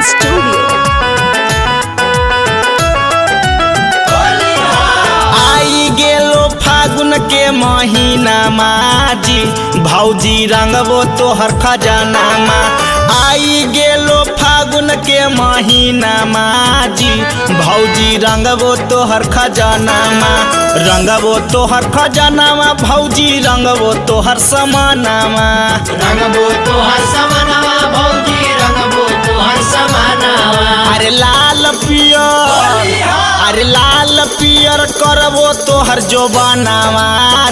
Studio. आई गेलो फागुन के महीना माजी भौजी रंगबो तोहर खजाना मा। आई गेलो फागुन के महीना माजी भौजी रंगबो तोहर खजाना मा। रंगबो तोहर खजाना मा भौजी रंगबो तोहर समाना मा। रंगबो तोहर समानवा भौजी रंगबो तोहर समानवा। अरे लाल पियर अरे लाल पियर करबो तोहर जो बनावा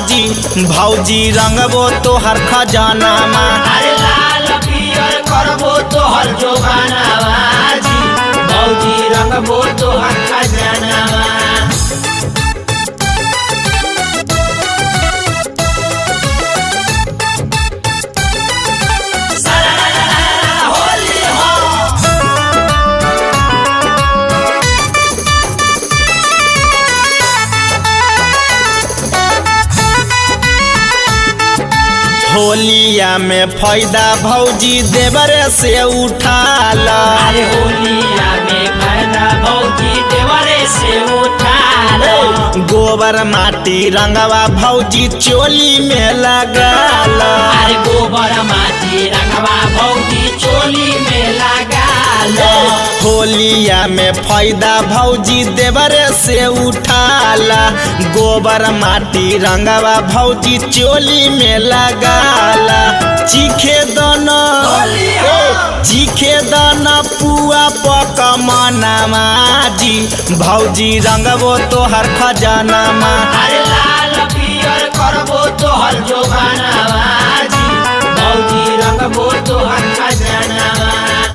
जी भौजी रंगबो तोहर खजाना मा। अरे लाल पियर करबो तोहर जो बनावा जी भौजी रंगबो तोहर खजानावा। होलिया में फायदा भौजी देवरे से उठाला। अरे होलिया में फायदा भौजी देवरे से उठाला। गोबर माटी रंगवा भौजी चोली में लगाला। अरे गोबर माटी रंगवा भौजी चोली में लगाला। होलिया में फायदा भौजी देवरे से उठाला। गोबर माटी रंगवा भौजी चोली में लगाला। चीखे दाना पुआ पकमाना जी भौजी रंगबो तोहर खजाना मा।